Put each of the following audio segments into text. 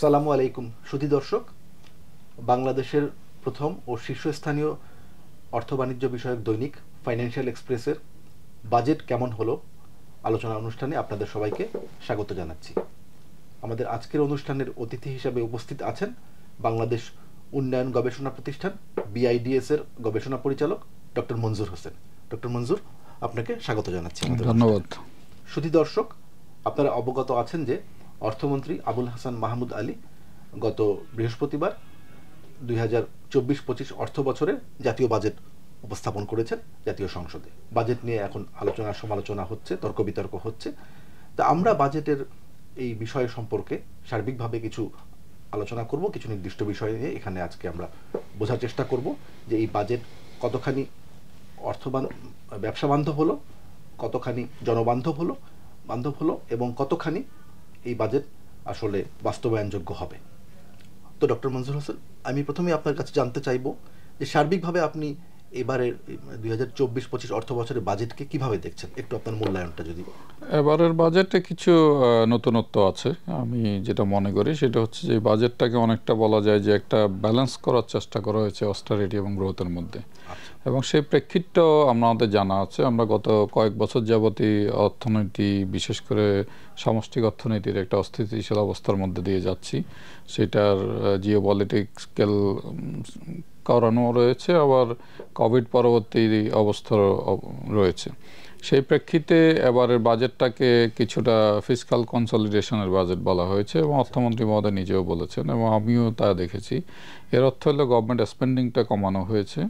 আসসালামু আলাইকুম সুধী দর্শক, বাংলাদেশের প্রথম ও শীর্ষস্থানীয় অর্থ-বাণিজ্য বিষয়ক দৈনিক ফাইন্যান্সিয়াল এক্সপ্রেসের বাজেট কেমন হলো আলোচনা অনুষ্ঠানে আপনাদের সবাইকে স্বাগত জানাচ্ছি। আমাদের আজকের অনুষ্ঠানের অতিথি হিসেবে উপস্থিত আছেন বাংলাদেশ উন্নয়ন গবেষণা প্রতিষ্ঠান BIDS এর গবেষণা পরিচালক ডক্টর মনজুর হোসেন। ডক্টর মনজুর, আপনাকে স্বাগত জানাচ্ছি। ধন্যবাদ। সুধী দর্শক, আপনারা অবগত আছেন যে অর্থমন্ত্রী আবুল হাসান মাহমুদ আলী গত বৃহস্পতিবার 2024-25 অর্থ বছরের জাতীয় বাজেট উপস্থাপন করেছেন জাতীয় সংসদে। বাজেট নিয়ে এখন আলোচনা সমালোচনা হচ্ছে, তর্ক বিতর্ক হচ্ছে। তা আমরা বাজেটের এই বিষয় সম্পর্কে সার্বিকভাবে কিছু আলোচনা করব, কিছু নির্দিষ্ট বিষয় নিয়ে এখানে আজকে আমরা বোঝার চেষ্টা করব যে এই বাজেট কতখানি ব্যবসা বান্ধব হলো, কতখানি জনবান্ধব হলো এবং কতখানি এই বাজেট আসলে বাস্তবায়নযোগ্য হবে। তো ডক্টর মনজুর হোসেন, আমি প্রথমে আপনার কাছে জানতে চাইব যে সার্বিকভাবে আপনি এবারের 2024-25 অর্থ বছরের বাজেটকে কিভাবে দেখছেন, একটু আপনার মূল্যায়নটা যদি। এবারের বাজেটে কিছু নতুনত্ব আছে। আমি যেটা মনে করি সেটা হচ্ছে যে বাজেটটাকে অনেকটা বলা যায় যে একটা ব্যালেন্স করার চেষ্টা করা হয়েছে অস্টারিটি এবং গ্রোথের মধ্যে। এবং সেই প্রেক্ষিতটাও আমাদের জানা আছে। আমরা গত কয়েক বছর যাবতই অর্থনীতি, বিশেষ করে সামষ্টিক অর্থনীতির একটা অস্থিতিশীল অবস্থার মধ্যে দিয়ে যাচ্ছি। সেটার জিওপলিটিক্যাল কারণও রয়েছে, আবার কোভিড পরবর্তী অবস্থা রয়েছে। সেই প্রেক্ষিতে এবারের বাজেটটাকে কিছুটা ফিসকাল কনসলিডেশনের বাজেট বলা হয়েছে এবং অর্থমন্ত্রী মহোদয় নিজেও বলেছেন এবং আমিও তা দেখেছি। এর অর্থ হলো গভর্নমেন্ট স্পেন্ডিংটা কমানো হয়েছে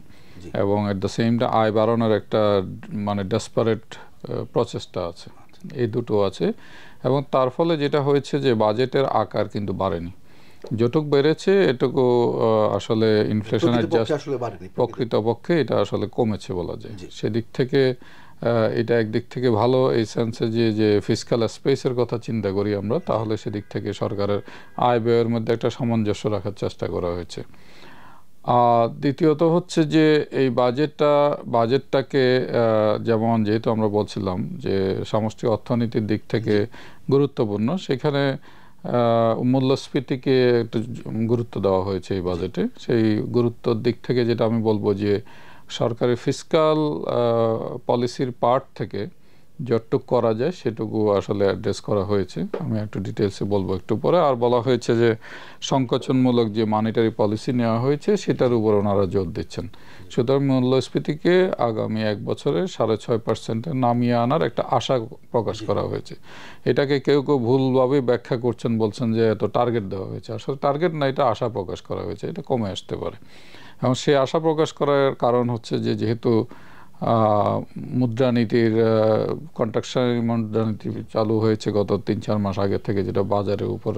এবং এট দ্য সেম টাইম আয় বাড়ানোর একটা ডেসপারেট প্রচেষ্টা আছে। এই দুটো আছে এবং তার ফলে যেটা হয়েছে যে বাজেটের আকার কিন্তু বাড়েনি। যেটুকু বেড়েছে এটুকু আসলে ইনফ্লেশনের প্রকৃতপক্ষে এটা আসলে কমেছে বলা যায়। সেদিক থেকে এটা একদিক থেকে ভালো, এই সেন্সে যে ফিসকাল স্পেসের কথা চিন্তা করি আমরা, তাহলে সেদিক থেকে সরকারের আয় ব্যয়ের মধ্যে একটা সামঞ্জস্য রাখার চেষ্টা করা হয়েছে। দ্বিতীয়ত হচ্ছে যে এই বাজেটটাকে যেমন যেহেতু আমরা বলছিলাম যে সমষ্টি অর্থনীতির দিক থেকে গুরুত্বপূর্ণ, সেখানে মূল্যস্ফীতিকে একটু গুরুত্ব দেওয়া হয়েছে এই বাজেটে। সেই গুরুত্বর দিক থেকে যেটা আমি বলবো যে সরকারি ফিসকাল পলিসির পার্ট থেকে যতটুকু করা যায় সেটুকু আসলে অ্যাড্রেস করা হয়েছে। আমি একটু ডিটেলসে বলবো একটু পরে। আর বলা হয়েছে যে সংকোচনমূলক যে মানিটারি পলিসি নেওয়া হয়েছে সেটার উপর ওনারা জোর দিচ্ছেন। সুতরাং মূল্যস্ফীতিকে আগামী এক বছরে 6.5% নামিয়ে আনার একটা আশা প্রকাশ করা হয়েছে। এটাকে কেউ কেউ ভুলভাবে ব্যাখ্যা করছেন, বলছেন যে এত টার্গেট দেওয়া হয়েছে। আসলে টার্গেট না, এটা আশা প্রকাশ করা হয়েছে, এটা কমে আসতে পারে। এবং সেই আশা প্রকাশ করার কারণ হচ্ছে যে যেহেতু মুদ্রানীতির কন্ট্রাকশনারি মুদ্রানীতি চালু হয়েছে গত 3-4 মাস আগে থেকে, যেটা বাজারের উপর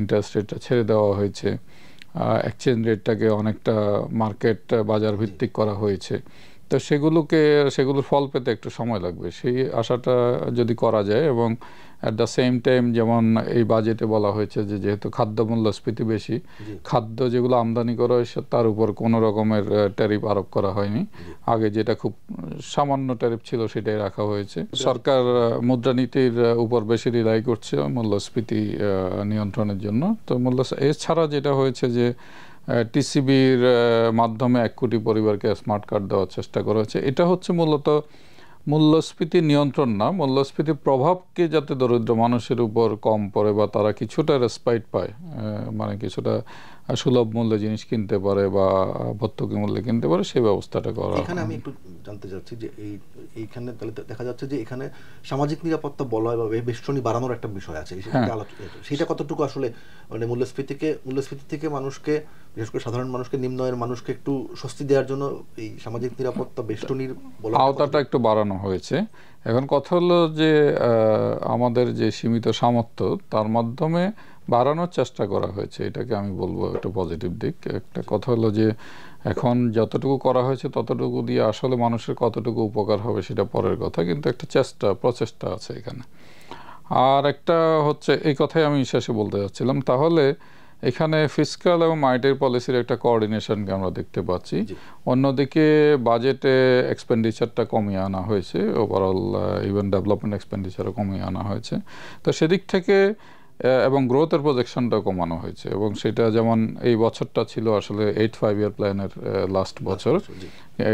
ইন্টারেস্ট রেটটা ছেড়ে দেওয়া হয়েছে, এক্সচেঞ্জ রেটটাকে অনেকটা মার্কেট বাজার ভিত্তিক করা হয়েছে। তো সেগুলোর ফল পেতে একটু সময় লাগবে। সেই আশাটা যদি করা যায় এবং অ্যাট দ্য সেম টাইম যেমন এই বাজেটে বলা হয়েছে যে যেহেতু খাদ্য মূল্যস্ফীতি বেশি, খাদ্য যেগুলো আমদানি করা হয়েছে তার উপর কোনো রকমের ট্যারিফ আরোপ করা হয়নি। আগে যেটা খুব সামান্য ট্যারিফ ছিল সেটাই রাখা হয়েছে। সরকার মুদ্রানীতির উপর বেশি রিলাই করছে মূল্যস্ফীতি নিয়ন্ত্রণের জন্য। তো এছাড়া যেটা হয়েছে যে টিসিবির মাধ্যমে 1 কোটি পরিবারকে স্মার্ট কার্ড দেওয়ার চেষ্টা করা হয়েছে। এটা হচ্ছে মূলত মূল্যস্ফীতি নিয়ন্ত্রণ না, মূল্যস্ফীতির প্রভাবকে যাতে দরিদ্র মানুষের উপর কম পড়ে বা তারা কিছুটা রেসপাইট পায়, কিছুটা সুলভ মূল্যে জিনিস কিনতে পারে বা ভর্তুকি মূল্যে কিনতে পারে, সেই ব্যবস্থাটা করা। এখানে আমি একটু জানতে চাচ্ছি যে এইখানে তাহলে দেখা যাচ্ছে যে এখানে সামাজিক নিরাপত্তা বলয় বা বেষ্টনী বাড়ানোর একটা বিষয় আছে। সেটা কতটুকু আসলে মূল্যস্ফীতি থেকে মানুষকে, বিশেষ করে সাধারণ মানুষকে, নিম্ন আয়ের মানুষকে একটু স্বস্তি দেওয়ার জন্য এই সামাজিক নিরাপত্তা বেষ্টনীর আওতাটা একটু বাড়ানো হয়েছে। এখন কথা হলো যে আমাদের যে সীমিত সামর্থ্য তার মাধ্যমে বাড়ানোর চেষ্টা করা হয়েছে, এটাকে আমি বলবো একটা পজিটিভ দিক। একটা কথা হলো যে এখন যতটুকু করা হয়েছে ততটুকু দিয়ে আসলে মানুষের কতটুকু উপকার হবে সেটা পরের কথা, কিন্তু একটা প্রচেষ্টা আছে এখানে। আর একটা হচ্ছে, এই কথাই আমি শেষে বলতে যাচ্ছিলাম, তাহলে এখানে ফিসকাল এবং মানিটারি পলিসির একটা কোঅর্ডিনেশনকে আমরা দেখতে পাচ্ছি। অন্যদিকে বাজেটে এক্সপেন্ডিচারটা কমিয়ে আনা হয়েছে, ওভারঅল ইভেন ডেভেলপমেন্ট এক্সপেন্ডিচারও কমিয়ে আনা হয়েছে। তো সেদিক থেকে এবং গ্রোথের প্রজেকশনটাও কমানো হয়েছে, এবং সেটা যেমন এই বছরটা ছিল আসলে 8-5 ইয়ার প্ল্যানের লাস্ট বছর,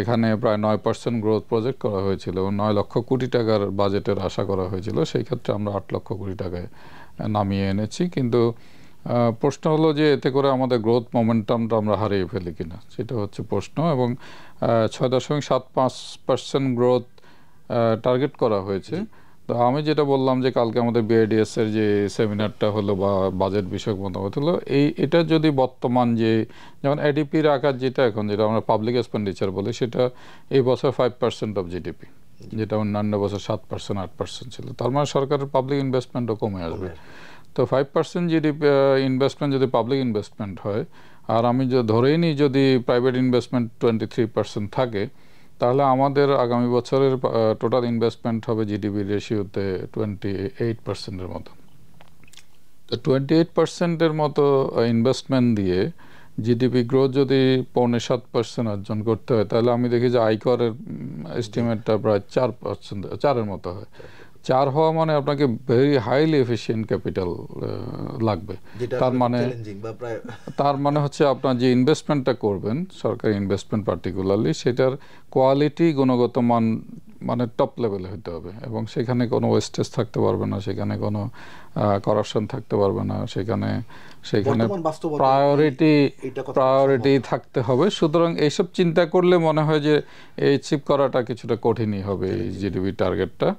এখানে প্রায় 9% গ্রোথ প্রজেক্ট করা হয়েছিল এবং 9 লক্ষ কোটি টাকার বাজেটের আশা করা হয়েছিল। সেই ক্ষেত্রে আমরা 8 লক্ষ কোটি টাকায় নামিয়ে এনেছি। কিন্তু প্রশ্ন হলো যে এতে করে আমাদের গ্রোথ মোমেন্টামটা আমরা হারিয়ে ফেলি কিনা, সেটা হচ্ছে প্রশ্ন। এবং 6.75% গ্রোথ টার্গেট করা হয়েছে। তো আমি যেটা বললাম যে কালকে আমাদের বিআইডিএস এর যে সেমিনারটা হলো বা বাজেট বিষয়ক মতামত হলো, এটা যদি বর্তমান যে যেমন এডিপির আকার যেটা এখন যেটা আমরা পাবলিক এক্সপেন্ডিচার বলি, সেটা এই বছর 5% অফ জিডিপি, যেটা অন্যান্য বছর 7% 8% ছিল। তার মানে সরকারের পাবলিক ইনভেস্টমেন্টও কমে আসবে। তো 5% জিডিপি ইনভেস্টমেন্ট যদি পাবলিক ইনভেস্টমেন্ট হয়, আর আমি ধরেই নিই যদি প্রাইভেট ইনভেস্টমেন্ট 23% থাকে, তাহলে আমাদের আগামী বছরের টোটাল ইনভেস্টমেন্ট হবে জিডিপি রেশিওতে 28%-এর মতো। তো 28%-এর মতো ইনভেস্টমেন্ট দিয়ে জিডিপি গ্রোথ যদি 6.75% অর্জন করতে হয়, তাহলে আমি দেখি যে আয়করের এস্টিমেটটা প্রায় 4%-4-এর মতো হয়। 4 হওয়া মানে আপনাকে ভেরি হাইলি এফিশিয়েন্ট ক্যাপিটাল লাগবে। তার মানে হচ্ছে আপনার যে ইনভেস্টমেন্টটা করবেন, সরকারি ইনভেস্টমেন্ট পার্টিকুলারলি, সেটার কোয়ালিটি গুণগত মান মানে টপ লেভেলে হতে হবে, এবং সেখানে কোনো ওয়েস্টেজ থাকতে পারবে না, সেখানে কোনো করাপশন থাকতে পারবে না, সেখানে প্রায়োরিটি থাকতে হবে। সুতরাং এইসব চিন্তা করলে মনে হয় যে অ্যাচিভ করাটা কিছুটা কঠিনই হবে এই জিডিপি টার্গেটটা।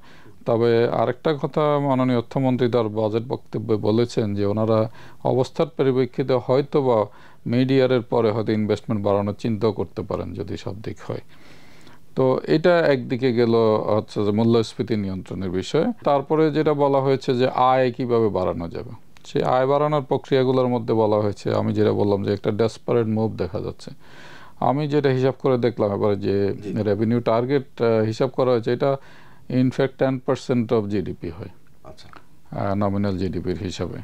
তবে আরেকটা কথা মাননীয় অর্থমন্ত্রী তার বাজেট বক্তব্যে বলেছেন যে ওনারা অবস্থার পরিপ্রেক্ষিতে হয়তো বা মিড-ইয়ারের পরে হয়তো ইনভেস্টমেন্ট বাড়ানোর চিন্তাও করতে পারেন যদি সব দিক হয়। তো এটা একদিকে গেল হচ্ছে যে মূল্যস্ফীতি নিয়ন্ত্রণের বিষয়। তারপরে যেটা বলা হয়েছে যে আয় কিভাবে বাড়ানো যাবে, সেই আয় বাড়ানোর প্রক্রিয়াগুলোর মধ্যে বলা হয়েছে, আমি যেটা বললাম যে একটা ডেসপারেট মুভ দেখা যাচ্ছে। আমি যেটা হিসাব করে দেখলাম এবারে যে রেভিনিউ টার্গেট হিসাব করা হয়েছে, এটা ইনফ্যাক্ট 10% অফ জিডিপি হয় নমিনাল জিডিপির হিসাবে,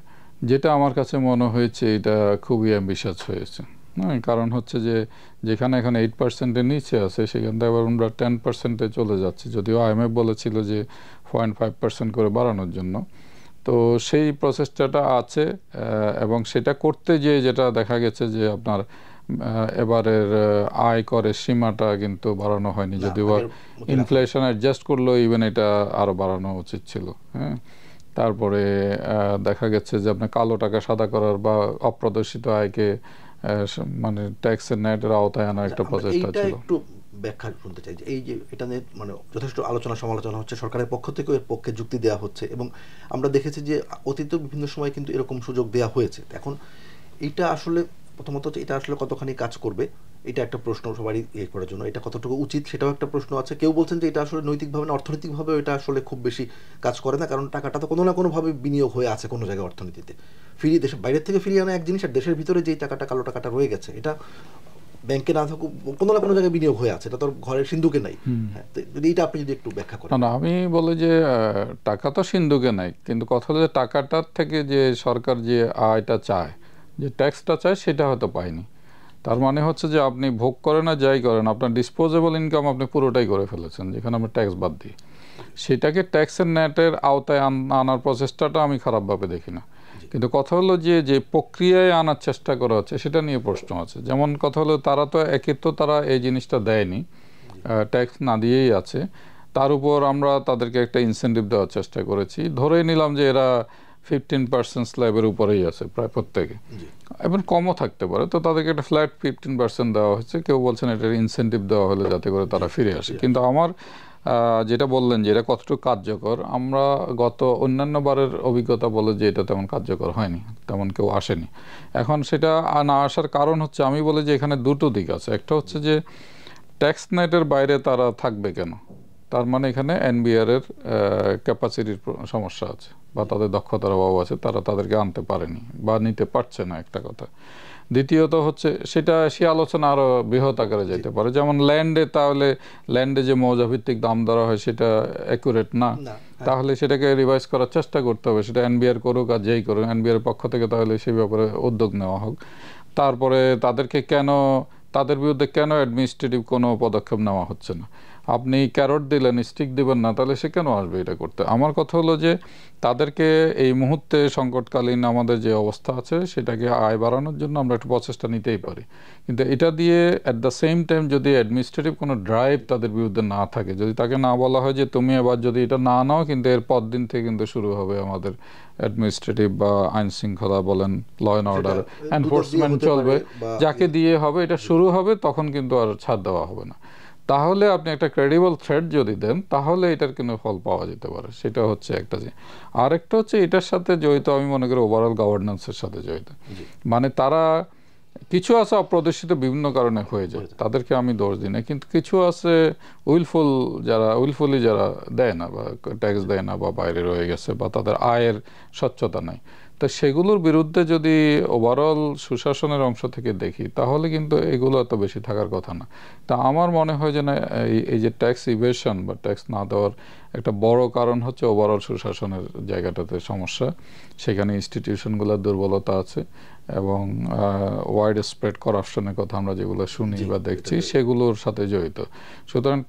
যেটা আমার কাছে মনে হয়েছে এটা খুবই অ্যাম্বিশাস হয়েছে। কারণ হচ্ছে যে যেখানে এখন 8%-এর নিচে আছে, সেখান থেকে আবার আমরা 10%-এ চলে যাচ্ছি, যদিও আইএমএফ বলেছিল যে 0.5% করে বাড়ানোর জন্য। তো সেই প্রসেসটা আছে, এবং সেটা করতে গিয়ে যেটা দেখা গেছে যে আপনার এবারের আয় করের সীমাটা কিন্তু বাড়ানো হয়নি, যদিও ইনফ্লেশন অ্যাডজাস্ট করলেও ইভেন এটা আরও বাড়ানো উচিত ছিল। হ্যাঁ, তারপরে দেখা গেছে যে আপনার কালো টাকা সাদা করার বা অপ্রদর্শিত আয়কে মানে ট্যাক্সের নেটের আওতায় আনার একটা প্রচেষ্টা ছিল। একটু ব্যাখ্যা শুনতে চাই যে এই যে এটা নিয়ে মানে যথেষ্ট আলোচনা সমালোচনা হচ্ছে, সরকারের পক্ষ থেকেও এর পক্ষে যুক্তি দেওয়া হচ্ছে, এবং আমরা দেখেছি যে অতীতে বিভিন্ন সময় কিন্তু এরকম সুযোগ দেওয়া হয়েছে। এখন এটা আসলে প্রথমত হচ্ছে এটা আসলে কতখানি কাজ করবে, এটা একটা প্রশ্ন সবারই ইয়ে করার জন্য। এটা কতটুকু উচিত সেটাও একটা প্রশ্ন আছে। কেউ বলছেন যে এটা আসলে নৈতিকভাবে না অর্থনৈতিকভাবে এটা আসলে খুব বেশি কাজ করে না, কারণ টাকাটা তো কোনো না কোনোভাবে বিনিয়োগ হয়ে আছে কোনো জায়গায় অর্থনীতিতে। ফিরিয়ে দেশের বাইরের থেকে ফিরিয়ে আনা এক জিনিস, আর দেশের ভিতরে যেই টাকাটা কালো টাকাটা রয়ে গেছে, এটা ব্যাংকে না থাকুক কোনো না কোনো জায়গায় বিনিয়োগ হয়ে আছে, এটা তো ঘরের সিন্ধুকে নাই। হ্যাঁ, এইটা আপনি যদি একটু ব্যাখ্যা করেন। না, আমি বলি যে টাকা তো সিন্ধুকে নাই, কিন্তু কথা হলো যে টাকাটার থেকে যে সরকার যে আয়টা চায়, যে ট্যাক্সটা চায়, সেটা হয়তো পায়নি। তার মানে হচ্ছে যে আপনি ভোগ করেন না যাই করেন, আপনার ডিসপোজেবল ইনকাম আপনি পুরোটাই করে ফেলেছেন, যেখানে আমরা ট্যাক্স বাদ দিই। সেটাকে ট্যাক্সের নেটের আওতায় আনার প্রচেষ্টাটা আমি খারাপভাবে দেখি না, কিন্তু কথা হলো যে প্রক্রিয়ায় আনার চেষ্টা করা হচ্ছে সেটা নিয়ে প্রশ্ন আছে। যেমন কথা হলো তারা তো একে তো তারা এই জিনিসটা দেয়নি, ট্যাক্স না দিয়েই আছে, তার উপর আমরা তাদেরকে একটা ইনসেন্টিভ দেওয়ার চেষ্টা করেছি। ধরে নিলাম যে এরা 15% স্ল্যাবের উপরেই আছে প্রায় প্রত্যেকে, এবং কমও থাকতে পারে, তো তাদেরকে একটা ফ্ল্যাট 15% দেওয়া হয়েছে। কেউ বলছেন এটার ইনসেন্টিভ দেওয়া হলে যাতে করে তারা ফিরে আসে। কিন্তু আমার যেটা বললেন যে এটা কতটুকু কার্যকর, আমরা গত অন্যান্য বারের অভিজ্ঞতা বলে যে এটা তেমন কার্যকর হয়নি, তেমন কেউ আসেনি। এখন সেটা না আসার কারণ হচ্ছে, আমি বলি যে এখানে দুটো দিক আছে। একটা হচ্ছে যে ট্যাক্স নেটের বাইরে তারা থাকবে কেন, তার মানে এখানে এনবিআর এর ক্যাপাসিটির সমস্যা আছে বা তাদের দক্ষতার অভাব আছে, তারা তাদেরকে আনতে পারেনি বা নিতে পারছে না, একটা কথা। দ্বিতীয়ত হচ্ছে সেটা সে আলোচনা আরও বৃহৎ আকারে যেতে পারে, যেমন ল্যান্ডে, তাহলে ল্যান্ডে যে মৌজাভিত্তিক দাম ধরা হয় সেটা অ্যাকুরেট না, তাহলে সেটাকে রিভাইজ করার চেষ্টা করতে হবে। সেটা এনবিআর করুক আর যেই করুক, এনবিআর পক্ষ থেকে তাহলে সেই ব্যাপারে উদ্যোগ নেওয়া হোক। তারপরে তাদের বিরুদ্ধে কেন অ্যাডমিনিস্ট্রেটিভ কোনো পদক্ষেপ নেওয়া হচ্ছে না। আপনি ক্যারট দিলেন, স্টিক দিবেন না, তাহলে সে কেন আসবে এটা করতে? আমার কথা হলো যে তাদেরকে এই মুহূর্তে সংকটকালীন আমাদের যে অবস্থা আছে সেটাকে আয় বাড়ানোর জন্য আমরা একটু প্রচেষ্টা নিতেই পারি, কিন্তু এটা দিয়ে অ্যাট দ্য সেম টাইম যদি অ্যাডমিনিস্ট্রেটিভ কোনো ড্রাইভ তাদের বিরুদ্ধে না থাকে, যদি তাকে না বলা হয় যে তুমি এবার যদি এটা না নাও কিন্তু এর পর দিন থেকে কিন্তু শুরু হবে আমাদের অ্যাডমিনিস্ট্রেটিভ বা আইন শৃঙ্খলা বলেন, ল অ্যান্ড অর্ডার এনফোর্সমেন্ট চলবে, যাকে দিয়ে হবে এটা শুরু হবে, তখন কিন্তু আর ছাড় দেওয়া হবে না। তাহলে আপনি একটা ক্রেডিবল থ্রেড যদি দেন তাহলে এটার কোনো ফল পাওয়া যেতে পারে, সেটা হচ্ছে একটা। যে আরেকটা হচ্ছে এটার সাথে জড়িত, আমি মনে করি ওভারঅল গভর্নেন্সের সাথে জড়িত। মানে তারা কিছু আছে অপ্রদর্শিত বিভিন্ন কারণে হয়ে যায়, তাদেরকে আমি দোষ দিই না, কিন্তু কিছু আছে উইলফুলি যারা দেয় না বা ট্যাক্স দেয় না বা বাইরে রয়ে গেছে বা তাদের আয়ের স্বচ্ছতা নাই, তা সেগুলোর বিরুদ্ধে যদি ওভারঅল সুশাসনের অংশ থেকে দেখি তাহলে কিন্তু এগুলো এত বেশি থাকার কথা না। তা আমার মনে হয় যে না, এই যে ট্যাক্স ইভেশন বা ট্যাক্স না দেওয়ার একটা বড় কারণ হচ্ছে ওভারঅল সুশাসনের জায়গাটাতে সমস্যা, সেখানে ইনস্টিটিউশনগুলোর দুর্বলতা আছে এবং ওয়াইড স্প্রেড করাপশনের কথা আমরা যেগুলো শুনি বা দেখছি সেগুলোর সাথে জড়িত। সুতরাং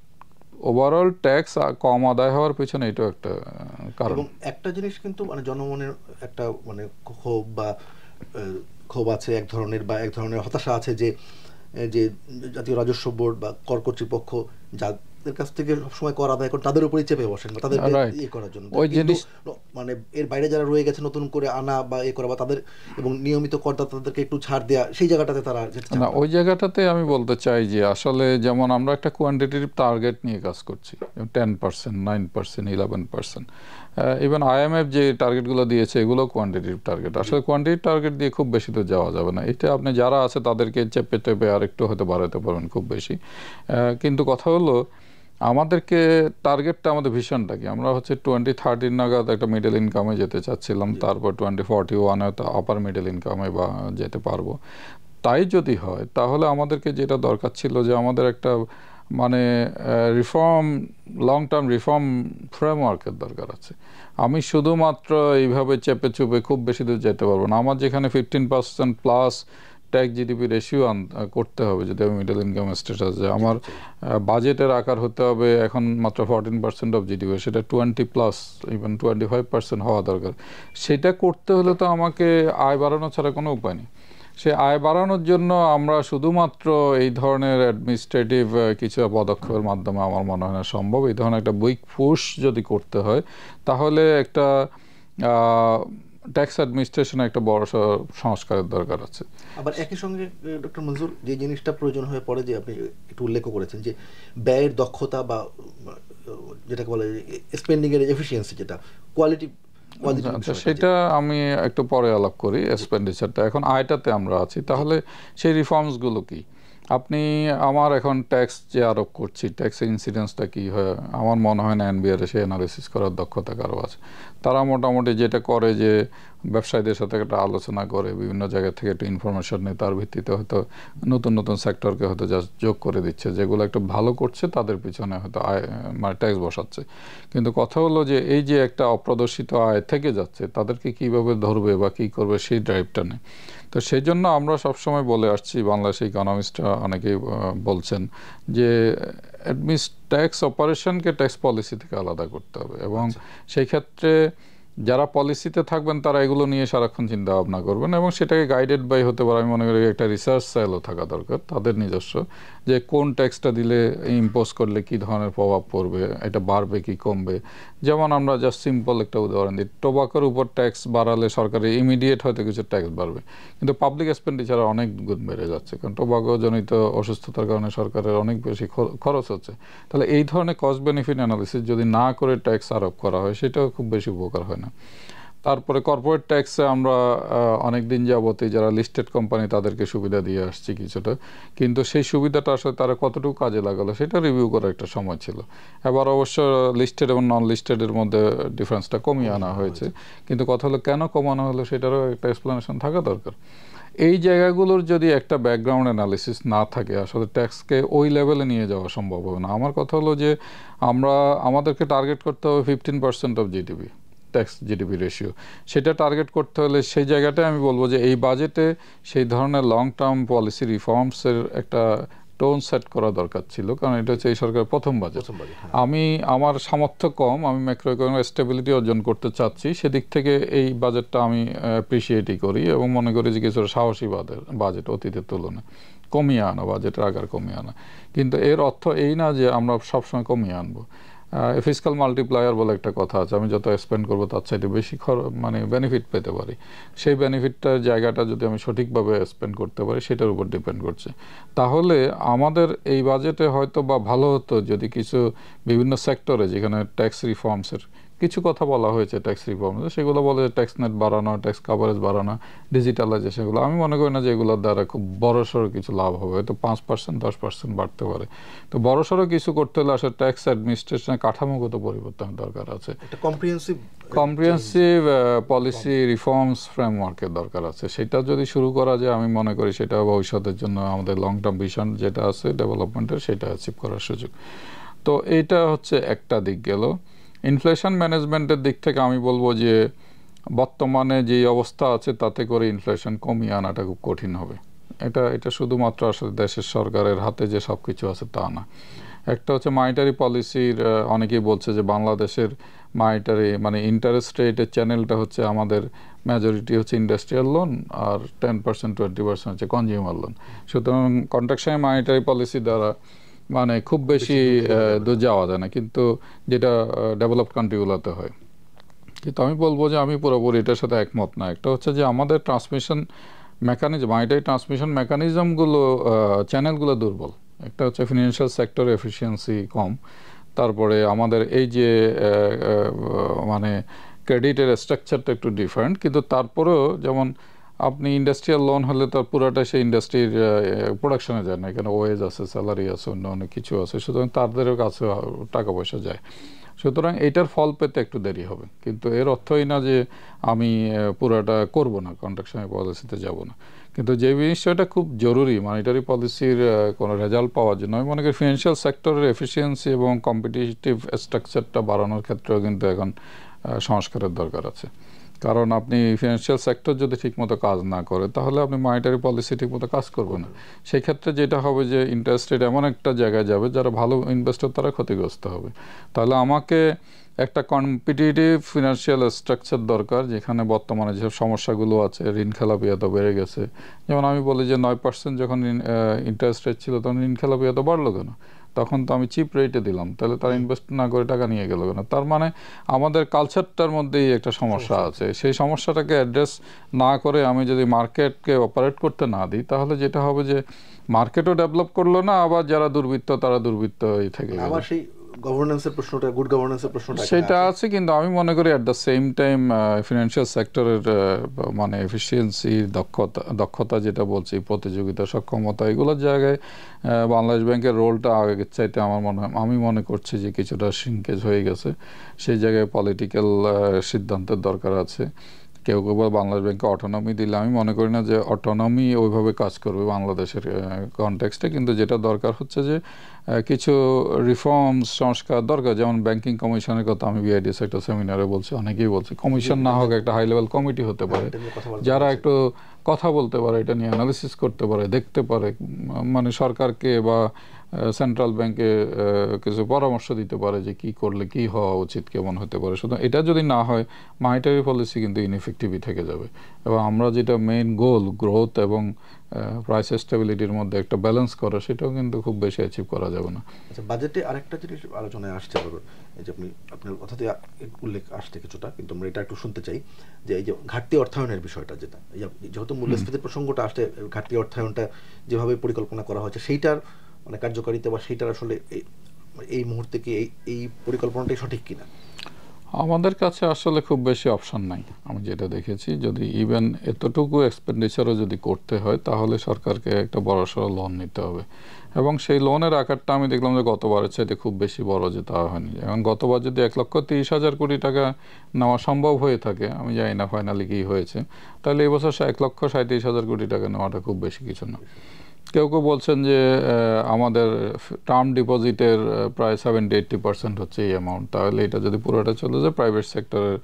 ওভারঅল ট্যাক্স কম আদায় হওয়ার পিছনে এটাও একটা কারণ। এবং একটা জিনিস কিন্তু মানে জনমনের একটা মানে ক্ষোভ আছে এক ধরনের, বা এক ধরনের হতাশা আছে যে যে জাতীয় রাজস্ব বোর্ড বা কর কর্তৃপক্ষ যাদের কাছ থেকে সবসময় কর আদায় করে তাদের উপরেই চেপে বসেন বা তাদের ইয়ে করার জন্য, মানে এর বাইরে যারা রয়ে গেছে নতুন করে আনা বা এ করা বা তাদের এবং নিয়মিত করদাতাদেরকে একটু ছাড় দেওয়া, সেই জায়গাটাতে তারা না, ওই জায়গাটাতে আমি বলতে চাই যে আসলে যেমন আমরা একটা কোয়ান্টিটেটিভ টার্গেট নিয়ে কাজ করছি, 10%, 9%, 11%, ইভেন IMF যে টার্গেটগুলো দিয়েছে এগুলো কোয়ান্টিটেটিভ টার্গেট। আসলে কোয়ান্টিটিভ টার্গেট দিয়ে খুব বেশি তো যাওয়া যাবে না, এটা আপনি যারা আছে তাদেরকে চেপে চেপে আর একটু হয়তো বাড়াতে পারবেন খুব বেশি। কিন্তু কথা হলো আমাদেরকে টার্গেটটা, আমাদের ভিশনটা কি, আমরা হচ্ছে 2030 নাগাদ একটা মিডল ইনকামে যেতে চাচ্ছিলাম, তারপর 2041 তো আপার মিডল ইনকামে বা যেতে পারবো। তাই যদি হয় তাহলে আমাদেরকে যেটা দরকার ছিল যে আমাদের একটা মানে রিফর্ম, লং টার্ম রিফর্ম ফ্রেমওয়ার্কের দরকার আছে। আমি শুধুমাত্র এইভাবে চেপে চুপে খুব বেশি দূর যেতে পারবো না। আমার যেখানে 15% প্লাস ট্যাক্স জিডিপি রেশিও করতে হবে যদি আমি মিডল ইনকাম স্ট্যাটাস, যে আমার বাজেটের আকার হতে হবে এখন মাত্র 14% অফ জিডিপি, সেটা 20+ ইভেন 25% হওয়া দরকার। সেটা করতে হলে তো আমাকে আয় বাড়ানো ছাড়া কোনো উপায় নেই। সে আয় বাড়ানোর জন্য আমরা শুধুমাত্র এই ধরনের অ্যাডমিনিস্ট্রেটিভ কিছু পদক্ষেপের মাধ্যমে আমার মনে হয় না সম্ভব। এই ধরনের একটা উইক পুশ যদি করতে হয় তাহলে একটা ট্যাক্স অ্যাডমিনিস্ট্রেশনে একটা বড় সংস্কারের দরকার আছে। আবার একই সঙ্গে ডক্টর মনজুর, যে জিনিসটা প্রয়োজন হয়ে পড়ে যে আপনি একটু উল্লেখ করেছেন যে ব্যয়ের দক্ষতা বা যেটাকে বলে স্পেন্ডিং এর এফিসিয়েন্সি, যেটা কোয়ালিটি, সেটা আমি একটু পরে আলাপ করি। এক্সপেন্ডিচারটা এখন আয়টাতে আমরা আছি, তাহলে সেই রিফর্মসগুলো কি? আপনি আমার এখন ট্যাক্স যে আরোপ করছি, ট্যাক্স ইনসিডেন্সটা কী হয়, আমার মনে হয় না এনবিআর সে অ্যানালিসিস করার দক্ষতা কারো আছে। তারা মোটামুটি যেটা করে যে ব্যবসায়ীদের সাথে একটা আলোচনা করে, বিভিন্ন জায়গা থেকে একটা ইনফরমেশন নেই, তার ভিত্তিতে হয়তো নতুন নতুন সেক্টরকে হয়তো জাস্ট যোগ করে দিচ্ছে, যেগুলো একটু ভালো করছে তাদের পিছনে হয়তো আয় মানে ট্যাক্স বসাচ্ছে। কিন্তু কথা হলো যে এই যে একটা অপ্রদর্শিত আয় থেকে যাচ্ছে তাদেরকে কিভাবে ধরবে বা কী করবে সেই ড্রাইভটা নেই। তো সেই জন্য আমরা সবসময় বলে আসছি, বাংলাদেশি ইকোনমিস্টরা অনেকেই বলছেন যে ট্যাক্স অপারেশনকে ট্যাক্স পলিসি থেকে আলাদা করতে হবে, এবং সেই ক্ষেত্রে যারা পলিসিতে থাকবেন তারা এগুলো নিয়ে সারাক্ষণ চিন্তা ভাবনা করবেন, এবং সেটাকে গাইডেড বাই হতে পারে। আমি মনে করি একটা রিসার্চ সেলও থাকা দরকার তাদের নিজস্ব, যে কোন ট্যাক্সটা দিলে ইম্পোজ করলে কি ধরনের প্রভাব পড়বে, এটা বাড়বে কি কমবে। যেমন আমরা জাস্ট সিম্পল একটা উদাহরণ দিই, টোবাকোর উপর ট্যাক্স বাড়ালে সরকারের ইমিডিয়েট হয়তো কিছু ট্যাক্স বাড়বে, কিন্তু পাবলিক এক্সপেন্ডিচার অনেক গুণ বেড়ে যাচ্ছে, কারণ টোবাকো জনিত অসুস্থতার কারণে সরকারের অনেক বেশি খরচ হচ্ছে। তাহলে এই ধরনের কস্ট বেনিফিট অ্যানালিসিস যদি না করে ট্যাক্স আরোপ করা হয় সেটাও খুব বেশি উপকার হয় না। তারপরে কর্পোরেট ট্যাক্সে আমরা অনেক দিন যাবতই যারা লিস্টেড কোম্পানি তাদেরকে সুবিধা দিয়ে আসছি কিছুটা, কিন্তু সেই সুবিধাটা আসলে তারা কতটুকু কাজে লাগালো সেটা রিভিউ করার একটা সময় ছিল। এবার অবশ্য লিস্টেড এবং নন লিস্টেডের মধ্যে ডিফারেন্সটা কমিয়ে আনা হয়েছে, কিন্তু কথা হলো কেন কমানো হলো সেটারও একটা এক্সপ্লেনেশন থাকা দরকার। এই জায়গাগুলোর যদি একটা ব্যাকগ্রাউন্ড অ্যানালিসিস না থাকে আসলে ট্যাক্সকে ওই লেভেলে নিয়ে যাওয়া সম্ভব হবে না। আমার কথা হলো যে আমাদেরকে টার্গেট করতে হবে 15% of GDP, tax GDP ratio. সেটা টার্গেট করতে হলে সেই জায়গাটায় আমি বলবো যে এই বাজেটে সেই ধরনের লং টার্ম পলিসি রিফর্মসের একটা টোন সেট করা দরকার ছিল, কারণ এটা হচ্ছে এই সরকারের প্রথম বাজেট। হ্যাঁ। আমার সামর্থ্য কম, আমি ম্যাক্রো ইকোনমিক স্টেবিলিটি অর্জন করতে চাচ্ছি, সেদিক থেকে এই বাজেটটা আমি অ্যাপ্রিসিয়েটই করি এবং মনে করি যে কিছুটা সাহসী বাজেট অতীতের তুলনায় কমিয়ে আনা, বাজেটের আকার কমিয়ে আনা। কিন্তু এর অর্থ এই না যে আমরা সবসময় কমিয়ে আনবো। ফিসকাল মাল্টিপ্লায়ার বলে একটা কথা আছে, আমি যত স্পেন্ড করবো তার চাইতে বেশি মানে বেনিফিট পেতে পারি। সেই বেনিফিটটার জায়গাটা যদি আমি সঠিকভাবে স্পেন্ড করতে পারি সেটার উপর ডিপেন্ড করছে। তাহলে আমাদের এই বাজেটে হয়তো বা ভালো হতো যদি কিছু বিভিন্ন সেক্টরে যেখানে ট্যাক্স রিফর্মসের কিছু কথা বলা হয়েছে, ট্যাক্স রিফর্মস সেগুলো বলে ট্যাক্স নেট বাড়ানো, ট্যাক্স কাভারেজ বাড়ানো, ডিজিটালাইজেশন, সেগুলো আমি মনে করি না যে এগুলোর দ্বারা খুব বড়সড় কিছু লাভ হবে, হয়তো 5% 10% বাড়তে পারে। তো বড়সড় কিছু করতে হলে আসলে ট্যাক্স অ্যাডমিনিস্ট্রেশনের কাঠামোগত পরিবর্তন দরকার আছে, কম্প্রিহেন্সিভ পলিসি রিফর্মস ফ্রেমওয়ার্কের দরকার আছে। সেটা যদি শুরু করা যায় আমি মনে করি সেটা ভবিষ্যতের জন্য আমাদের লং টার্ম ভিশন যেটা আছে ডেভেলপমেন্টের সেটা অ্যাচিভ করার সুযোগ। তো এইটা হচ্ছে একটা দিক গেল। ইনফ্লেশন ম্যানেজমেন্টের দিক থেকে আমি বলবো যে বর্তমানে যে অবস্থা আছে তাতে করে ইনফ্লেশন কমিয়ে আনাটা খুব কঠিন হবে। এটা শুধুমাত্র আসলে দেশের সরকারের হাতে যে সব কিছু আছে তা না। একটা হচ্ছে মনিটারি পলিসির, অনেকেই বলছে যে বাংলাদেশের মনিটারি মানে ইন্টারেস্ট রেটের চ্যানেলটা হচ্ছে আমাদের মেজরিটি হচ্ছে ইন্ডাস্ট্রিয়াল লোন আর 10% 20% হচ্ছে কনজিউমার লোন। সুতরাং কন্ট্রাকশনাল মনিটারি পলিসি দ্বারা মানে খুব বেশি দূর যাওয়া যায় না, কিন্তু যেটা ডেভেলপড কান্ট্রিগুলোতে হয়। কিন্তু আমি বলবো যে আমি পুরোপুরি এটার সাথে একমত না। একটা হচ্ছে যে আমাদের ট্রান্সমিশন মেকানিজম, মনিটারি ট্রান্সমিশন মেকানিজমগুলো চ্যানেলগুলো দুর্বল। একটা হচ্ছে ফিনান্সিয়াল সেক্টর এফিসিয়েন্সি কম, তারপরে আমাদের এই যে মানে ক্রেডিটের স্ট্রাকচারটা একটু ডিফারেন্ট, কিন্তু তারপরেও যেমন আপনি ইন্ডাস্ট্রিয়াল লোন হলে তার পুরাটা সেই ইন্ডাস্ট্রির প্রোডাকশনে যায় না, এখানে ওয়েজ আছে, স্যালারি আছে, অন্য অনেক কিছু আছে, সুতরাং তাদেরও কাছে টাকা পয়সা যায়। সুতরাং এটার ফল পেতে একটু দেরি হবে, কিন্তু এর অর্থই না যে আমি পুরাটা করব না, কন্ট্রাকশনাল পলিসিতে যাব না। কিন্তু যে বিষয়টা খুব জরুরি মনিটারি পলিসির কোনো রেজাল্ট পাওয়ার জন্য, আমি মনে করি ফিনান্সিয়াল সেক্টরের এফিসিয়েন্সি এবং কম্পিটিটিভ স্ট্রাকচারটা বাড়ানোর ক্ষেত্রেও কিন্তু এখন সংস্কারের দরকার আছে। কারণ আপনি ফিনান্সিয়াল সেক্টর যদি ঠিকমতো কাজ না করে তাহলে আপনি মনিটারি পলিসি ঠিকমতো কাজ করবে না। সেই ক্ষেত্রে যেটা হবে যে ইন্টারেস্ট রেট এমন একটা জায়গায় যাবে যারা ভালো ইনভেস্টর তারা ক্ষতিগ্রস্ত হবে। তাহলে আমাকে একটা কম্পিটিটিভ ফিনান্সিয়াল স্ট্রাকচার দরকার, যেখানে বর্তমানে যেসব সমস্যাগুলো আছে, ঋণ খেলাপিয়াতো বেড়ে গেছে। যেমন আমি বলি যে 9% যখন ইন্টারেস্ট রেট ছিল তখন ঋণ খেলাপিয়াতো বাড়লো কেন? তখন তো আমি চিপ রেটে দিলাম, তাহলে তারা ইনভেস্ট না করে টাকা নিয়ে গেল কেন? তার মানে আমাদের কালচারটার মধ্যেই একটা সমস্যা আছে। সেই সমস্যাটাকে অ্যাড্রেস না করে আমি যদি মার্কেটকে অপারেট করতে না দিই তাহলে যেটা হবে যে মার্কেটও ডেভেলপ করলো না, আবার যারা দুর্বৃত্ত তারা দুর্বৃত্তই থেকে গেল। আবার সেই গভর্নেন্সের প্রশ্নটা, গুড গভর্নেন্সের প্রশ্নটা সেটা আছে, কিন্তু আমি মনে করি at the same time financial সেক্টরের মানে এফিসিয়েন্সি, দক্ষতা যেটা বলছি, প্রতিযোগিতা সক্ষমতা, এগুলোর জায়গায় বাংলাদেশ ব্যাংকের রোলটা আগের চাইতে আমি মনে করছি যে কিছুটা শ্রিঙ্কেজ হয়ে গেছে। সেই জায়গায় পলিটিক্যাল সিদ্ধান্তের দরকার আছে। কেউ কেউ বাংলাদেশ ব্যাংকে অটোনমি দিলে আমি মনে করি না যে অটোনমি ওইভাবে কাজ করবে বাংলাদেশের কনটেক্সটে, কিন্তু যেটা দরকার হচ্ছে যে কিছু রিফর্মস, সংস্কার দরকার। যেমন ব্যাংকিং কমিশনের কথা আমি বিআইডিএস একটা সেমিনারে বলছি, অনেকেই বলছে কমিশন না হোক একটা হাই লেভেল কমিটি হতে পারে যারা একটু কথা বলতে পারে, এটা নিয়ে অ্যানালিসিস করতে পারে, দেখতে পারে, মানে সরকারকে বা সেন্ট্রাল ব্যাংকে কিছু পরামর্শ দিতে পারে যে কি করলে কি হওয়া উচিত, কেমন হতে পারে। সুতরাং এটা যদি না হয় মনিটারি পলিসি কিন্তু ইনএফেক্টিভই থেকে যাবে, এবং আমরা যেটা মেইন গোল গ্রোথ এবং প্রাইস স্টেবিলিটির মধ্যে একটা ব্যালেন্স করা, সেটাও কিন্তু খুব বেশি অ্যাচিভ করা যাবে না। আচ্ছা, বাজেটে আরেকটা জিনিস আলোচনায় আসছে, এই যে আপনার কথাতে উল্লেখ আসছে কিছুটা, কিন্তু আমরা এটা একটু শুনতে চাই যে এই যে ঘাটতি অর্থায়নের বিষয়টা, যেটা যেহেতু মূল্যস্ফীতির প্রসঙ্গটা আসছে, ঘাটতি অর্থায়নটা যেভাবে পরিকল্পনা করা হয়েছে সেইটার মানে কার্যকারিতা বা সেইটার আসলে এই মুহূর্তে কি এই পরিকল্পনাটাই সঠিক কিনা? আমাদের কাছে আসলে খুব বেশি অপশন নাই। আমি যেটা দেখেছি, যদি ইভেন এতটুকু এক্সপেন্ডিচারও যদি করতে হয় তাহলে সরকারকে একটা বড়সড় লোন নিতে হবে, এবং সেই লোনের আকারটা আমি দেখলাম যে গতবারের চাইতে খুব বেশি বড় যে তা হয়নি। এবং গতবার যদি 1,30,000 কোটি টাকা নেওয়া সম্ভব হয়ে থাকে, আমি জানি না ফাইনালি কি হয়েছে, তাহলে এই বছর 1,37,000 কোটি টাকা নেওয়াটা খুব বেশি কিছু না। কেউ কেউ বলছেন যে আমাদের টার্ম ডিপোজিটের প্রায় 70-80% হচ্ছে এই অ্যামাউন্ট, তাহলে এটা যদি পুরোটা চলে যায় প্রাইভেট সেক্টরের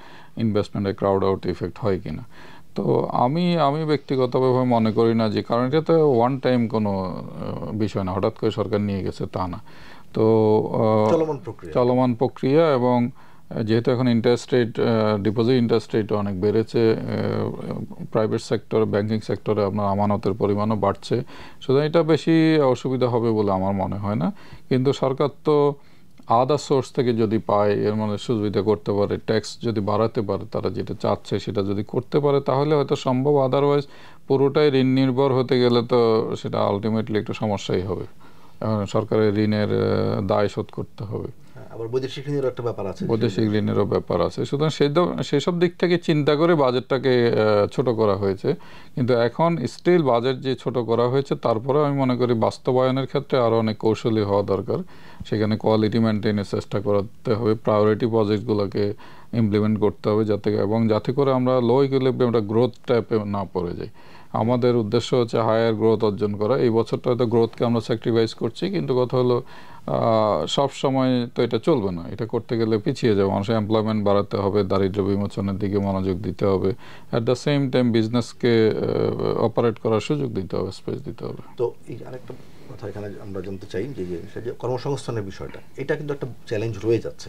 ইনভেস্টমেন্টের ক্রাউড আউট ইফেক্ট হয় কিনা। তো তো আমি ব্যক্তিগতভাবে মনে করি না যে, কারণ এটা তো ওয়ান টাইম কোনো বিষয় না, হঠাৎ করে সরকার নিয়ে গেছে তা না। তো চলমান প্রক্রিয়া, এবং যেহেতু এখন interest rate, deposit interest rate অনেক বেড়েছে, প্রাইভেট সেক্টর, ব্যাংকিং সেক্টরে আপনার আমানতের পরিমাণও বাড়ছে, সুতরাং এটা বেশি অসুবিধা হবে বলে আমার মনে হয় না। কিন্তু সরকার তো আদার সোর্স থেকে যদি পায়, এর মানে সুবিধা করতে পারে, ট্যাক্স যদি বাড়াতে পারে, তারা যেটা চাচ্ছে সেটা যদি করতে পারে, তাহলে হয়তো সম্ভব। আদারওয়াইজ পুরোটাই ঋণ নির্ভর হতে গেলে তো সেটা আলটিমেটলি একটু সমস্যাই হবে। সরকারের ঋণের দায় শোধ করতে হবে, আবার বৈদেশিক ঋণেরও একটা ব্যাপার আছে, বৈদেশিক ঋণেরও ব্যাপার আছে। সুতরাং সেসব দিক থেকে চিন্তা করে বাজেটটাকে ছোট করা হয়েছে। কিন্তু এখন স্টিল বাজেট যে ছোট করা হয়েছে, তারপরে আমি মনে করি বাস্তবায়নের ক্ষেত্রে আরও অনেক কৌশলী হওয়া দরকার। সেখানে কোয়ালিটি মেনটেনের চেষ্টা করতে হবে, প্রায়োরিটি প্রজেক্টগুলোকে ইমপ্লিমেন্ট করতে হবে যাতে করে আমরা লো ইকুইলিব্রিয়ামটা গ্রোথ টাইপে না পড়ে যাই। আমাদের উদ্দেশ্য হচ্ছে হায়ার গ্রোথ অর্জন করা। এই বছরটা হয়তো গ্রোথকে আমরা স্যাক্রিফাইস করছি, কিন্তু কথা হলো সব সময় তো এটা চলবে না। এটা করতে গেলে পিছিয়ে যাবে, মানুষের এমপ্লয়মেন্ট বাড়াতে হবে, দারিদ্র্য বিমোচনের দিকে মনোযোগ দিতে হবে, অ্যাট দ্য সেম টাইম বিজনেসকে অপারেট করার সুযোগ দিতে হবে, স্পেস দিতে হবে। তো এই আরেকটা কথা এখানে আমরা জানতে চাই যে কর্মসংস্থানের বিষয়টা, এটা কিন্তু একটা চ্যালেঞ্জ রয়ে যাচ্ছে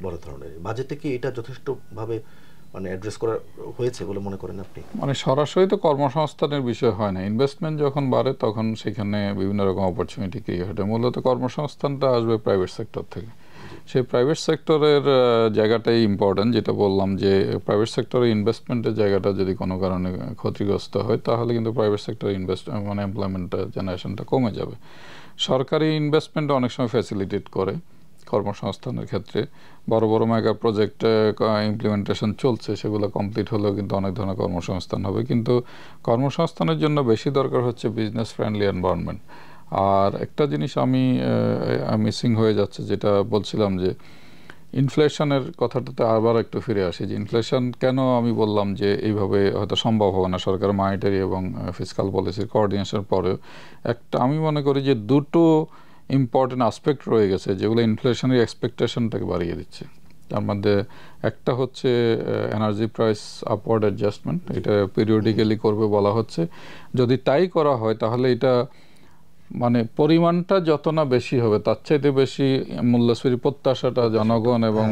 বড় ধরনের। বাজেটে কি এটা যথেষ্টভাবে মানে অ্যাড্রেস করা হয়েছে বলে মনে করেন আপনি? মানে সরাসরি তো কর্মসংস্থানের বিষয় হয় না, ইনভেস্টমেন্ট যখন বাড়ে তখন সেখানে বিভিন্ন রকম অপরচুনিটি ক্রিয়েট হয়। মূলত কর্মসংস্থানটা আসবে প্রাইভেট সেক্টর থেকে। সেই প্রাইভেট সেক্টরের জায়গাটাই ইম্পর্টেন্ট, যেটা বললাম যে প্রাইভেট সেক্টরে ইনভেস্টমেন্টের জায়গাটা যদি কোনো কারণে ক্ষতিগ্রস্ত হয়, তাহলে কিন্তু প্রাইভেট সেক্টরে মানে এমপ্লয়মেন্ট জেনারেশনটা কমে যাবে। সরকারি ইনভেস্টমেন্ট অনেক সময় ফ্যাসিলিটেট করে কর্মসংস্থানের ক্ষেত্রে। বড় বড় মেগা প্রজেক্ট ইমপ্লিমেন্টেশন চলছে, সেগুলো কমপ্লিট হলেও কিন্তু অনেক ধরনের কর্মসংস্থান হবে। কিন্তু কর্মসংস্থানের জন্য বেশি দরকার হচ্ছে বিজনেস ফ্রেন্ডলি এনভায়রনমেন্ট। আর একটা জিনিস আমি মিসিং হয়ে যাচ্ছে, যেটা বলছিলাম যে ইনফ্লেশনের কথাটাতে আবার একটু ফিরে আসি। যে ইনফ্লেশন কেন আমি বললাম যে এইভাবে হয়তো সম্ভব হবে না সরকার মনিটারি এবং ফিসকাল পলিসির কোঅর্ডিনেশনের পরেও। আমি মনে করি যে দুটো ইম্পর্টেন্ট আসপেক্ট রয়ে গেছে যেগুলো ইনফ্লেশনের এক্সপেকটেশনটাকে বাড়িয়ে দিচ্ছে। তার মধ্যে একটা হচ্ছে এনার্জি প্রাইস আপওয়ার্ড অ্যাডজাস্টমেন্ট, এটা পিরিয়ডিক্যালি করবে বলা হচ্ছে। যদি তাই করা হয় তাহলে এটা মানে পরিমাণটা যত না বেশি হবে, তার চাইতে বেশি মূল্যস্ফীতির প্রত্যাশাটা জনগণ এবং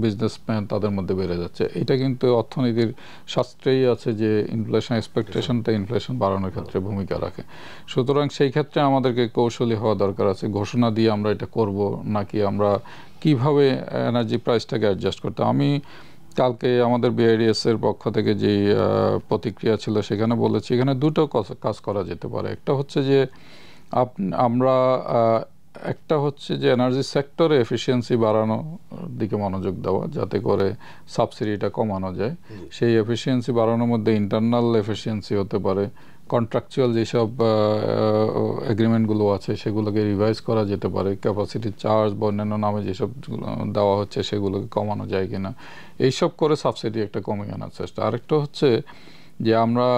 বিজনেসম্যান তাদের মধ্যে বেড়ে যাচ্ছে। এটা কিন্তু অর্থনীতির শাস্ত্রেই আছে যে ইনফ্লেশন এক্সপেকটেশনটা ইনফ্লেশন বাড়ানোর ক্ষেত্রে ভূমিকা রাখে। সুতরাং সেই ক্ষেত্রে আমাদেরকে কৌশলী হওয়া দরকার আছে। ঘোষণা দিয়ে আমরা এটা করব নাকি আমরা কিভাবে এনার্জি প্রাইসটাকে অ্যাডজাস্ট করতে। আমি কালকে আমাদের বিআইডিএস এর পক্ষ থেকে যে প্রতিক্রিয়া ছিল সেখানে বলেছি এখানে দুটো কাজ করা যেতে পারে। একটা হচ্ছে যে একটা হচ্ছে যে এনার্জি সেক্টরে এফিসিয়েন্সি বাড়ানোর দিকে মনোযোগ দেওয়া, যাতে করে সাবসিডিটা কমানো যায়। সেই এফিসিয়েন্সি বাড়ানোর মধ্যে ইন্টারনাল এফিসিয়েন্সি হতে পারে, কন্ট্রাকচুয়াল যেসব এগ্রিমেন্টগুলো আছে সেগুলোকে রিভাইজ করা যেতে পারে, ক্যাপাসিটি চার্জ বা অন্যান্য নামে যেসব দেওয়া হচ্ছে সেগুলোকে কমানো যায় কিনা, এইসব করে সাবসিডি একটা কমিয়ে আনার চেষ্টা। আরেকটা হচ্ছে যে আমরা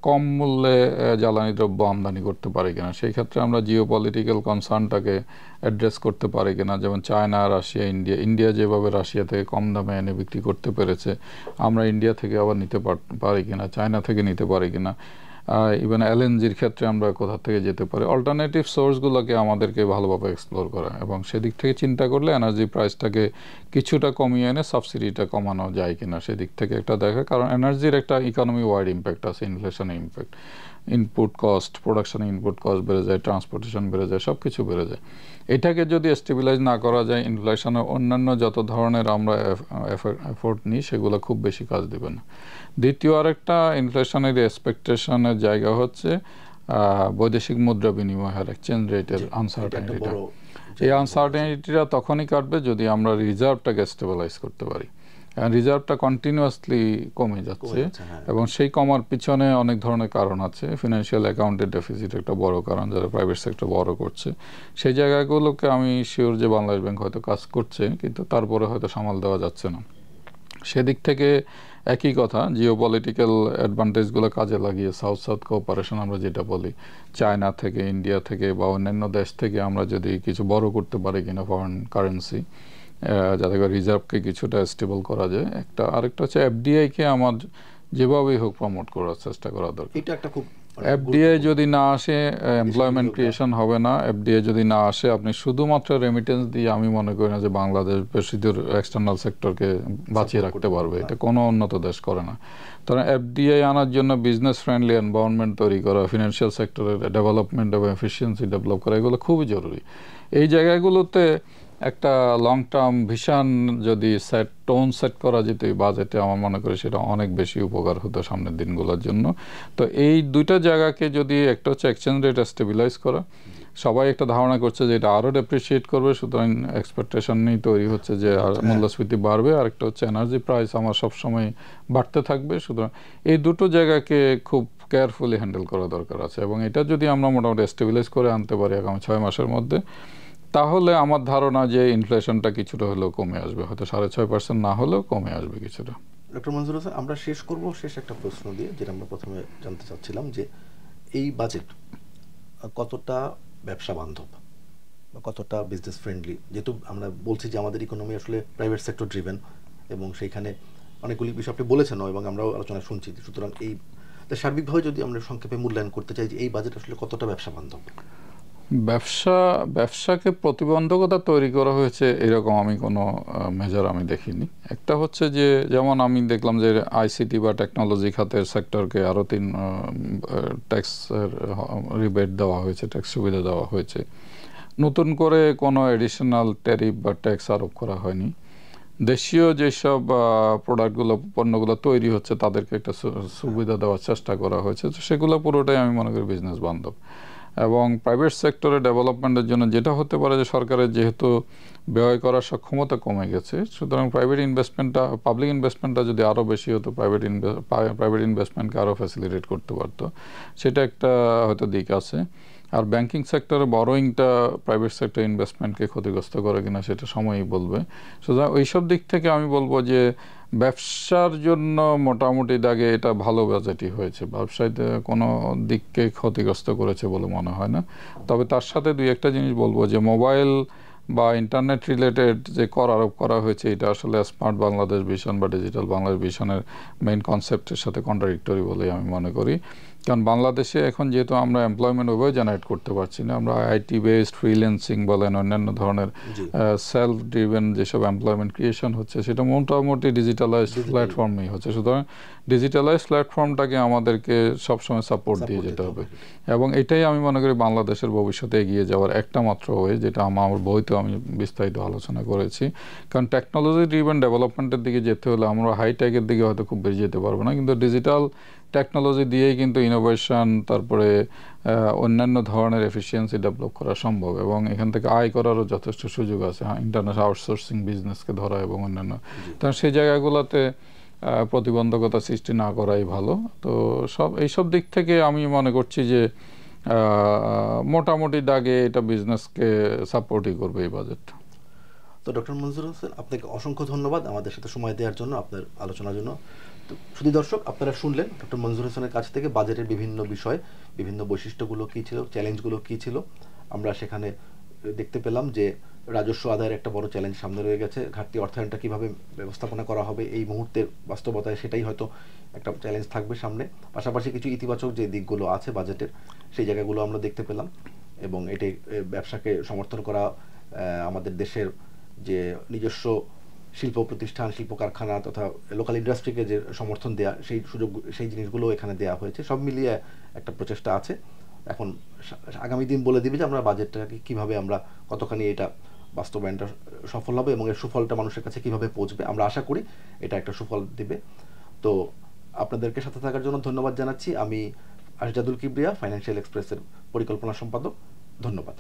কম মূল্যে জ্বালানি দ্রব্য আমদানি করতে পারি কিনা, সেই ক্ষেত্রে আমরা জিও পলিটিক্যাল কনসার্নটাকে অ্যাড্রেস করতে পারি কিনা। যেমন চায়না, রাশিয়া, ইন্ডিয়া যেভাবে রাশিয়া থেকে কম দামে এনে বিক্রি করতে পেরেছে, আমরা ইন্ডিয়া থেকে আবার নিতে পারি কিনা, চায়না থেকে নিতে পারি কিনা। ইভেন এলএনজির ক্ষেত্রে আমরা কোথা থেকে যেতে পারি। অল্টারনেটিভ সোর্সগুলোকে আমাদেরকে ভালোভাবে এক্সপ্লোর করা, এবং সেদিক থেকে চিন্তা করলে এনার্জি প্রাইসটাকে কিছুটা কমিয়ে এনে সাবসিডিটা কমানো যায় কিনা সেদিক থেকে একটা দেখা। কারণ এনার্জির একটা ইকোনমি ওয়াইড ইম্প্যাক্ট আছে, ইনফ্লেশনের ইম্প্যাক্ট। ইনপুট কস্ট, প্রোডাকশনে ইনপুট কস্ট বেড়ে যায়, ট্রান্সপোর্টেশন বেড়ে যায়, সব কিছু বেড়ে যায়। এটাকে যদি স্টেবিলাইজ না করা যায়, ইনফ্লেশনের অন্যান্য যত ধরনের আমরা এফোর্ট নিই সেগুলো খুব বেশি কাজ দেবে না। দ্বিতীয় আরেকটা ইনফ্লেশনের এক্সপেকটেশনের জায়গা হচ্ছে বৈদেশিক মুদ্রা বিনিময় হার, এক্সচেঞ্জ রেটের আনসার্টেনিটিটা। এই আনসার্টেনিটিটা তখনই কাটবে যদি আমরা রিজার্ভটাকে স্টেবিলাইজ করতে পারি। রিজার্ভটা কন্টিনিউয়াসলি কমে যাচ্ছে, এবং সেই কমার পিছনে অনেক ধরনের কারণ আছে। ফিনান্সিয়াল অ্যাকাউন্টের ডেফিসিট একটা বড় কারণ, যারা প্রাইভেট সেক্টর বড় করছে। সেই জায়গাগুলোকে আমি শিওর যে বাংলাদেশ ব্যাংক হয়তো কাজ করছে, কিন্তু তারপরে হয়তো সামাল দেওয়া যাচ্ছে না। সেদিক থেকে একই কথা, জিও পলিটিক্যাল অ্যাডভান্টেজগুলো কাজে লাগিয়ে সাউথ সাউথ কোঅপারেশন আমরা যেটা বলি, চায়না থেকে, ইন্ডিয়া থেকে বা অন্যান্য দেশ থেকে আমরা যদি কিছু বড় করতে পারি কিনা ফরেন কারেন্সি, যাতে করে রিজার্ভকে কিছুটা স্টেবল করা যায়। আরেকটা হচ্ছে এফডিআইকে আমার যেভাবেই হোক প্রমোট করার চেষ্টা করা দরকার। এটা একটা খুব এফডিআই যদি না আসে এমপ্লয়মেন্ট ক্রিয়েশন হবে না। এফডিআই যদি না আসে আপনি শুধুমাত্র রেমিটেন্স দিয়ে আমি মনে করি না যে বাংলাদেশ বেশি দূর এক্সটার্নাল সেক্টরকে বাঁচিয়ে রাখতে পারবে। এটা কোনো উন্নত দেশ করে না। কারণ এফডিআই আনার জন্য বিজনেস ফ্রেন্ডলি এনভায়রনমেন্ট তৈরি করা, ফিনান্সিয়াল সেক্টরের ডেভেলপমেন্ট এবং এফিসিয়েন্সি ডেভেলপ করা, এগুলো খুবই জরুরি। এই জায়গাগুলোতে একটা লং টার্ম ভিশন যদি টোন সেট করা যেত এই বাজেটে, আমার মনে করি সেটা অনেক বেশি উপকার হতো সামনের দিনগুলোর জন্য। তো এই দুইটা জায়গাকে যদি একটা হচ্ছে এক্সচেঞ্জ রেট স্টেবিলাইজ করা, সবাই একটা ধারণা করছে যে এটা আরও ডেপ্রিসিয়েট করবে, সুতরাং এক্সপেকটেশন নেই তৈরি হচ্ছে যে মূল্যস্ফীতি বাড়বে। আর একটা হচ্ছে এনার্জি প্রাইস আমার সবসময় বাড়তে থাকবে। সুতরাং এই দুটো জায়গাকে খুব কেয়ারফুলি হ্যান্ডেল করা দরকার আছে, এবং এটা যদি আমরা মোটামুটি স্টেবিলাইজ করে আনতে পারি আগামী 6 মাসের মধ্যে, তাহলে আমার ধারণা যে ইনফ্লেশনটা কিছুটা হলেও কমে আসবে, হয়তো 6.5% না হলেও কমে আসবে কিছুটা। ডক্টর মনজুর হোসেন, আমরা শেষ করব একটা প্রশ্ন দিয়ে, যেটা আমরা প্রথমে জানতে চাচ্ছিলাম যে এই বাজেট কতটা ব্যবসা বান্ধব বা কতটা বিজনেস ফ্রেন্ডলি, যেহেতু আমরা বলছি যে আমাদের ইকোনমি আসলে প্রাইভেট সেক্টর ড্রিভেন, এবং সেইখানে অনেকগুলি বিষয় আপনি বলেছেন এবং আমরাও আলোচনা শুনছি। সুতরাং এই সার্বিকভাবে যদি আমরা সংক্ষেপে মূল্যায়ন করতে চাই যে এই বাজেট আসলে কতটা ব্যবসা বান্ধব। ব্যবসাকে প্রতিবন্ধকতা তৈরি করা হয়েছে এরকম আমি কোনো মেজার আমি দেখিনি। একটা হচ্ছে যে যেমন আমি দেখলাম যে আইসিটি বা টেকনোলজি খাতের সেক্টরকে আরও 3 ট্যাক্সের রিবেট দেওয়া হয়েছে, ট্যাক্স সুবিধা দেওয়া হয়েছে। নতুন করে কোনো এডিশনাল ট্যারিফ বা ট্যাক্স আরোপ করা হয়নি। দেশীয় যেসব প্রোডাক্টগুলো, পণ্যগুলো তৈরি হচ্ছে তাদেরকে একটা সুবিধা দেওয়ার চেষ্টা করা হয়েছে। তো সেগুলো পুরোটাই আমি মনে করি বিজনেস বান্ধব। এবং প্রাইভেট সেক্টরে ডেভেলপমেন্টের জন্য যেটা হতে পারে যে সরকারের যেহেতু ব্যয় করার সক্ষমতা কমে গেছে, সুতরাং পাবলিক ইনভেস্টমেন্টটা যদি আরও বেশি হতো, প্রাইভেট ইনভেস্টমেন্টকে আরও ফ্যাসিলিটেট করতে পারতো, সেটা একটা হয়তো দিক আছে। আর ব্যাংকিং সেক্টরে বরোয়িংটা প্রাইভেট সেক্টর ইনভেস্টমেন্টকে ক্ষতিগ্রস্ত করে কিনা সেটা সময়ই বলবে। সুতরাং ওইসব দিক থেকে আমি বলবো যে ব্যবসার জন্য মোটামুটি দাগে এটা ভালো বাজেটই হয়েছে। ব্যবসায়ীতে কোনো দিককে ক্ষতিগ্রস্ত করেছে বলে মনে হয় না। তবে তার সাথে 2-1টা জিনিস বলবো যে মোবাইল বা ইন্টারনেট রিলেটেড যে কর আরোপ করা হয়েছে, এটা আসলে স্মার্ট বাংলাদেশ ভিশন বা ডিজিটাল বাংলাদেশ ভিশনের মেইন কনসেপ্টের সাথে কন্ট্রাডিক্টরি বলে আমি মনে করি। কারণ বাংলাদেশে এখন যেহেতু আমরা এমপ্লয়মেন্ট ওভাবে জেনারেট করতে পারছি না, আমরা আইটি বেসড ফ্রিল্যান্সিং বলেন, অন্যান্য ধরনের সেলফ ড্রিভেন যেসব এমপ্লয়মেন্ট ক্রিয়েশন হচ্ছে, সেটা মোটামুটি ডিজিটালাইজড প্ল্যাটফর্মেই হচ্ছে। সুতরাং ডিজিটালাইজড প্ল্যাটফর্মটাকে আমাদেরকে সবসময় সাপোর্ট দিয়ে যেতে হবে, এবং এটাই আমি মনে করি বাংলাদেশের ভবিষ্যতে এগিয়ে যাওয়ার একটা মাত্র ওয়ে, যেটা আমার বইতে আমি বিস্তারিত আলোচনা করেছি। কারণ টেকনোলজি ড্রিভেন ডেভেলপমেন্টের দিকে যেতে হলে আমরা হাইটেকের দিকে হয়তো খুব বেশি যেতে পারবো না, কিন্তু ডিজিটাল টেকনোলজি দিয়েই কিন্তু ইনোভেশন, তারপরে অন্যান্য ধরনের এফিসিয়েন্সি ডেভেলপ করা সম্ভব, এবং এখান থেকে আয় করারও যথেষ্ট সুযোগ আছে। ইন্টারন্যাশনাল আউটসোর্সিং বিজনেসকে ধরা এবং অন্যান্য, কারণ সেই জায়গাগুলোতে প্রতিবন্ধকতা সৃষ্টি না করাই ভালো। তো এইসব দিক থেকে আমি মনে করছি যে মোটামুটি দাগে এটা বিজনেসকে সাপোর্টই করবে এই বাজেট। তো ডক্টর মনজুর হোসেন, আপনাকে অসংখ্য ধন্যবাদ আমাদের সাথে সময় দেওয়ার জন্য, আপনার আলোচনার জন্য। তো শুধু দর্শক, আপনারা শুনলেন ডক্টর মনজুর হোসেনের কাছ থেকে বাজেটের বিভিন্ন বিষয়, বিভিন্ন বৈশিষ্ট্যগুলো কী ছিল, চ্যালেঞ্জগুলো কী ছিল। আমরা সেখানে দেখতে পেলাম যে রাজস্ব আদায়ের একটা বড় চ্যালেঞ্জ সামনে রয়ে গেছে। ঘাটতি অর্থায়নটা কীভাবে ব্যবস্থাপনা করা হবে এই মুহূর্তের বাস্তবতায়, সেটাই হয়তো একটা চ্যালেঞ্জ থাকবে সামনে। পাশাপাশি কিছু ইতিবাচক যে দিকগুলো আছে বাজেটের, সেই জায়গাগুলো আমরা দেখতে পেলাম, এবং এটি ব্যবসাকে সমর্থন করা, আমাদের দেশের যে নিজস্ব শিল্প প্রতিষ্ঠান, শিল্প কারখানা তথা লোকাল ইন্ডাস্ট্রিকে যে সমর্থন দেওয়া, সেই সুযোগ, সেই জিনিসগুলো এখানে দেওয়া হয়েছে। সব মিলিয়ে একটা প্রচেষ্টা আছে। এখন আগামী দিন বলে দিবে যে আমরা বাজেটটাকে কীভাবে, আমরা কতখানি এটা বাস্তবায়নটা সফল হবে এবং এর সুফলটা মানুষের কাছে কীভাবে পৌঁছবে। আমরা আশা করি এটা একটা সুফল দেবে। তো আপনাদেরকে সাথে থাকার জন্য ধন্যবাদ জানাচ্ছি। আমি আশজাদুল কিবরিয়া, ফাইন্যান্সিয়াল এক্সপ্রেসের পরিকল্পনা সম্পাদক। ধন্যবাদ।